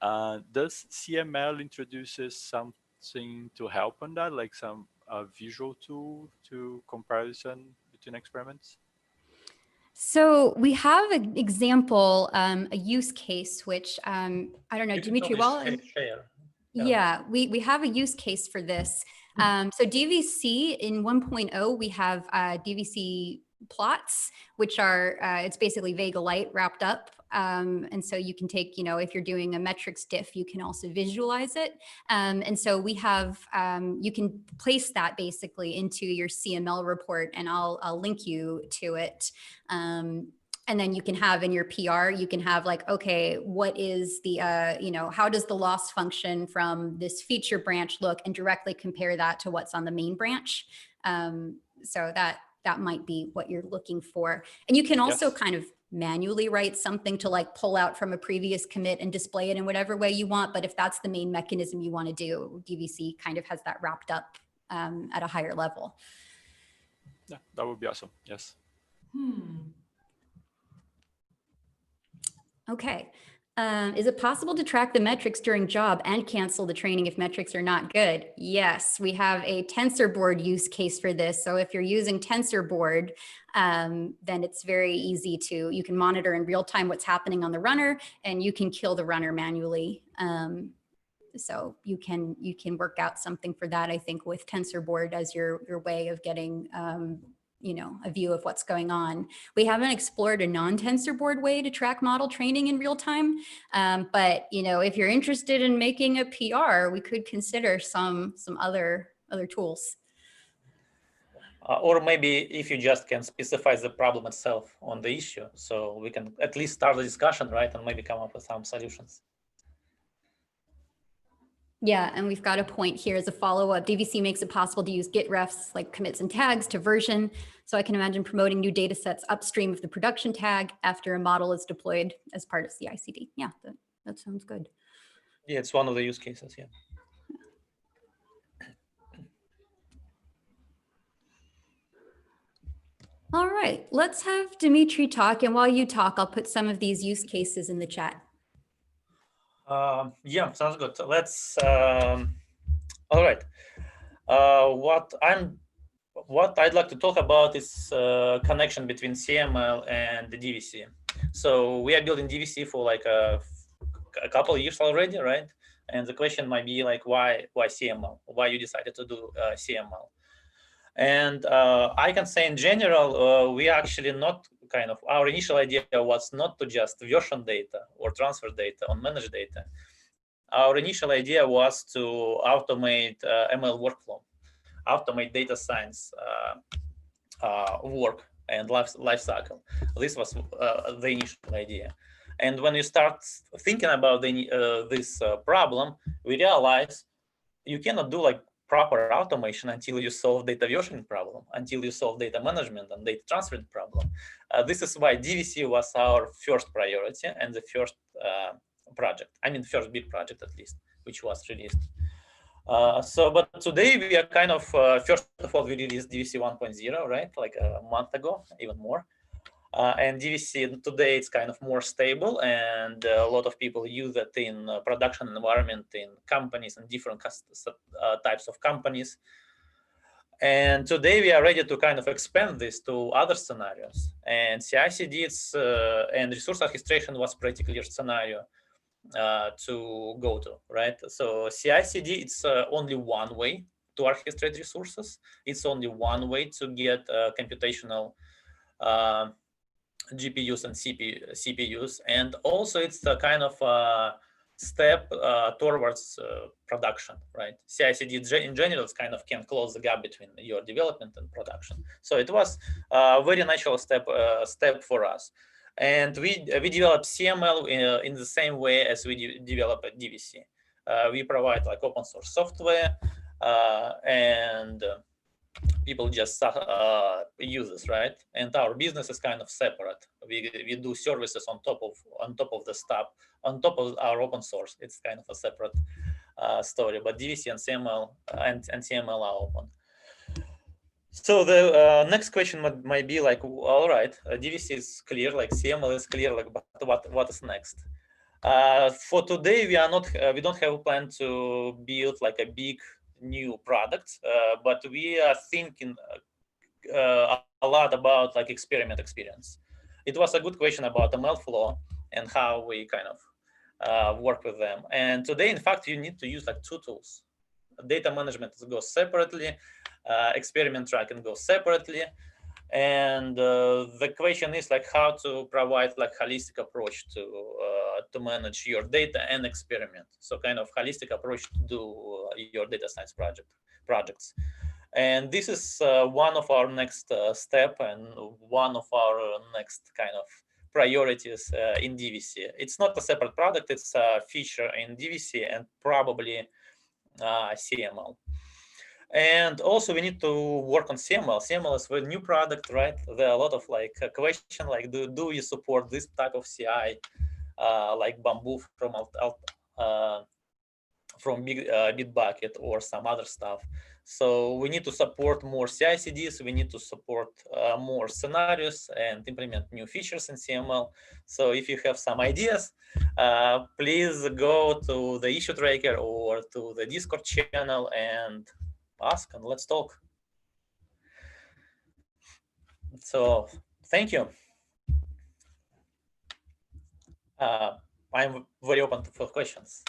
Does CML introduces something to help on that, like some visual tool to comparison between experiments? So we have an example, a use case, which I don't know, Dimitri, yeah, we have a use case for this. So DVC in 1.0, we have DVC plots, which are, it's basically Vega Lite wrapped up. And so you can take, if you're doing a metrics diff, you can also visualize it. And so we have, you can place that basically into your CML report, and I'll link you to it. And then you can have in your PR, you can have like, okay, what is the, how does the loss function from this feature branch look, and directly compare that to what's on the main branch. So that might be what you're looking for. And you can also kind of manually write something to like pull out from a previous commit and display it in whatever way you want. But if that's the main mechanism you want to do, DVC kind of has that wrapped up at a higher level. Yeah, that would be awesome. Yes. Okay. Is it possible to track the metrics during job and cancel the training if metrics are not good? Yes, we have a TensorBoard use case for this. So if you're using TensorBoard, then it's very easy you can monitor in real time what's happening on the runner, and you can kill the runner manually. So you can work out something for that, I think, with TensorBoard as your way of getting a view of what's going on. We haven't explored a non-TensorBoard way to track model training in real time. But, if you're interested in making a PR, we could consider some other tools. Or maybe if you just can specify the problem itself on the issue, so we can at least start the discussion, right? And maybe come up with some solutions. Yeah, and we've got a point here as a follow-up. DVC makes it possible to use Git refs like commits and tags to version. So I can imagine promoting new data sets upstream of the production tag after a model is deployed as part of CI/CD. Yeah, that sounds good. Yeah, it's one of the use cases, yeah. All right, let's have Dimitri talk. And while you talk, I'll put some of these use cases in the chat. Yeah, sounds good. So let's, all right. What I'd like to talk about is connection between CML and the DVC. So we are building DVC for like a couple of years already, right? And the question might be like, why CML? Why you decided to do CML? And I can say in general, we actually not our initial idea was not to just version data or transfer data or manage data. Our initial idea was to automate ML workflow, automate data science work and life cycle. This was the initial idea. And when you start thinking about this problem, we realize you cannot do like proper automation until you solve data versioning problem, until you solve data management and data transfer problem. This is why DVC was our first priority and the first project. I mean, first big project at least, which was released. But today we are kind of, first of all, we released DVC 1.0, right? Like a month ago, even more. And DVC today it's kind of more stable, and a lot of people use it in production environment in companies and different types of companies. And today we are ready to kind of expand this to other scenarios. And CI/CD and resource orchestration was pretty clear scenario to go to, right? So CI/CD it's only one way to orchestrate resources. It's only one way to get computational GPUs and CPUs, and also it's a kind of step towards production, right? CI/CD in general is kind of can close the gap between your development and production. So it was a very natural step for us, and we develop CML in the same way as we develop a DVC. We provide like open source software and people just use this, right? And our business is kind of separate. We do services on top of the stuff, on top of our open source. It's kind of a separate story. But DVC and CML and CML are open. So the next question might be like, all right, DVC is clear, like CML is clear, like, but what is next? For today, we don't have a plan to build like a big new product, but we are thinking a lot about like experiment experience. It was a good question about ML flow and how we kind of work with them. And today, in fact, you need to use like two tools. Data management goes separately, experiment tracking goes separately. And the question is like how to provide like holistic approach to manage your data and experiment. So kind of holistic approach to do your data science projects. And this is one of our next step and one of our next kind of priorities in DVC. It's not a separate product, it's a feature in DVC and probably CML. And also we need to work on CML. CML is a new product, right? There are a lot of like question like, do you support this type of CI like Bamboo from Bitbucket or some other stuff. So we need to support more CI/CDs. We need to support more scenarios and implement new features in CML. So if you have some ideas, please go to the issue tracker or to the Discord channel and ask, and let's talk. So thank you. I'm very open for questions.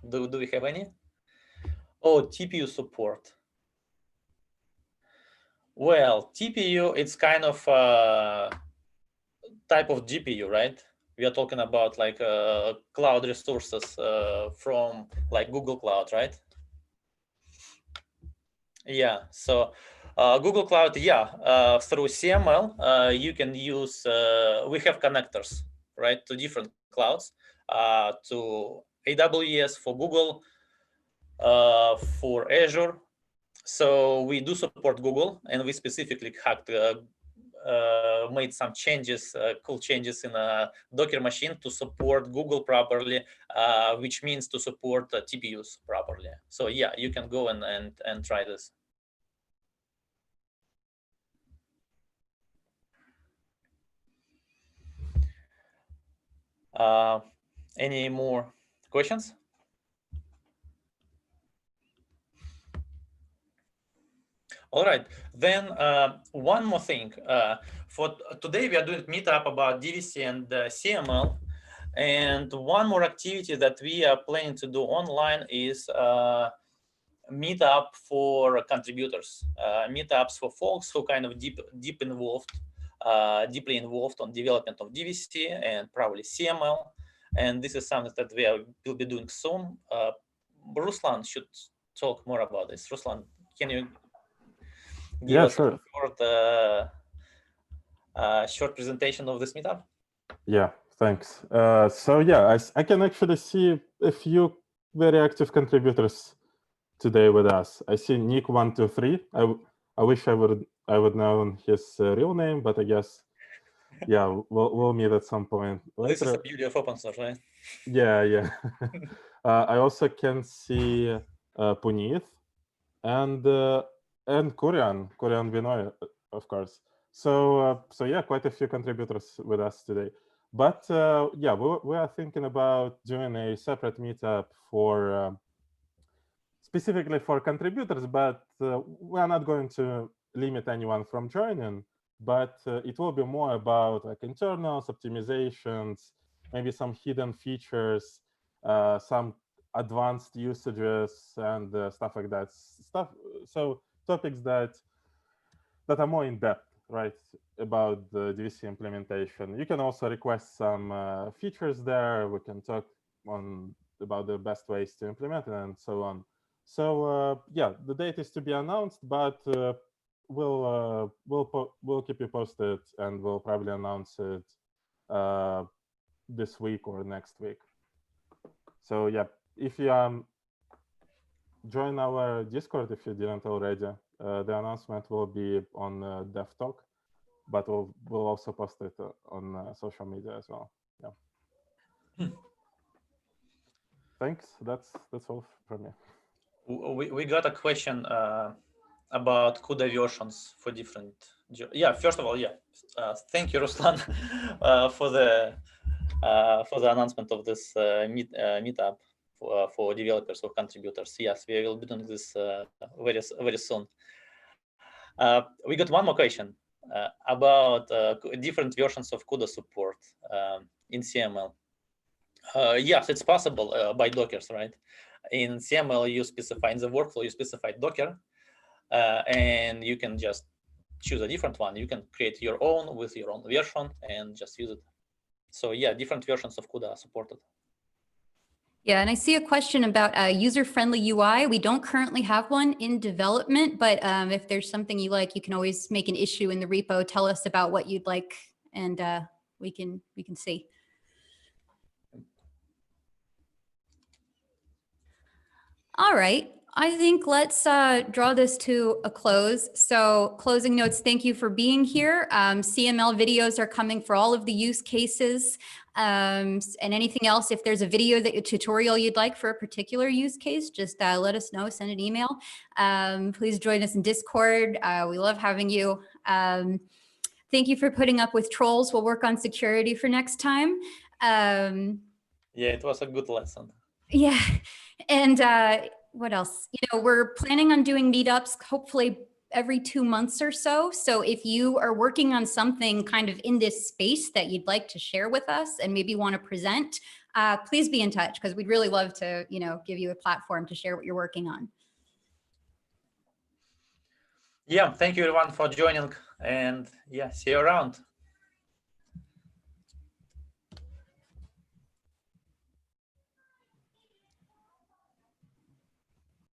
Do we have any? Oh, TPU support. Well, TPU, it's kind of type of GPU, right? We are talking about like cloud resources from like Google Cloud, right? Yeah, so Google Cloud, yeah, through CML, you can use, we have connectors, right, to different clouds, to AWS, for Google, for Azure. So we do support Google, and we specifically made some changes, cool changes in a Docker machine to support Google properly, which means to support TPUs properly. So yeah, you can go and try this. Any more questions? All right, then one more thing. For today, we are doing meetup about DVC and CML. And one more activity that we are planning to do online is meetup for contributors, meetups for folks who kind of deeply involved on development of DVC and probably CML. And this is something that will be doing soon. Ruslan should talk more about this. Ruslan, can you give us a short presentation of this meetup? Yeah, thanks. So yeah, I can actually see a few very active contributors today with us. I see Nick123. I wish I would know his real name, but I guess yeah, we'll meet at some point later. This is the beauty of open source, right? Yeah. I also can see Puneet and Kurian Vinoy, of course. So yeah, quite a few contributors with us today. But yeah, we are thinking about doing a separate meetup for specifically for contributors, but we are not going to limit anyone from joining. But it will be more about like internals, optimizations, maybe some hidden features, some advanced usages, and stuff like that. So topics that are more in depth, right, about the DVC implementation. You can also request some features there. We can talk about the best ways to implement it and so on. So yeah, the date is to be announced, but we'll keep you posted, and we'll probably announce it this week or next week. So yeah, if you join our Discord if you didn't already, the announcement will be on DevTalk, but we'll also post it on social media as well. Yeah. Thanks. That's all from me. We got a question about CUDA versions for different. Yeah, first of all, yeah, thank you, Ruslan, for the announcement of this meetup for developers or contributors. Yes, we will be doing this very soon. We got one more question about different versions of CUDA support in CML. Yes, it's possible by Dockers, right? In CML, you specify in the workflow, you specify Docker, and you can just choose a different one. You can create your own with your own version and just use it. So yeah, different versions of CUDA are supported. Yeah, and I see a question about a user-friendly UI. We don't currently have one in development, but if there's something you like, you can always make an issue in the repo, tell us about what you'd like, and we can see. All right. I think let's draw this to a close. So closing notes, thank you for being here. CML videos are coming for all of the use cases, and anything else. If there's a video that a tutorial you'd like for a particular use case, just let us know, send an email. Please join us in Discord. We love having you. Thank you for putting up with trolls. We'll work on security for next time. Yeah, it was a good lesson. Yeah, and what else? You know, we're planning on doing meetups, hopefully every 2 months or so. So if you are working on something kind of in this space that you'd like to share with us and maybe want to present, please be in touch, because we'd really love to, you know, give you a platform to share what you're working on. Yeah, thank you everyone for joining, and yeah, see you around.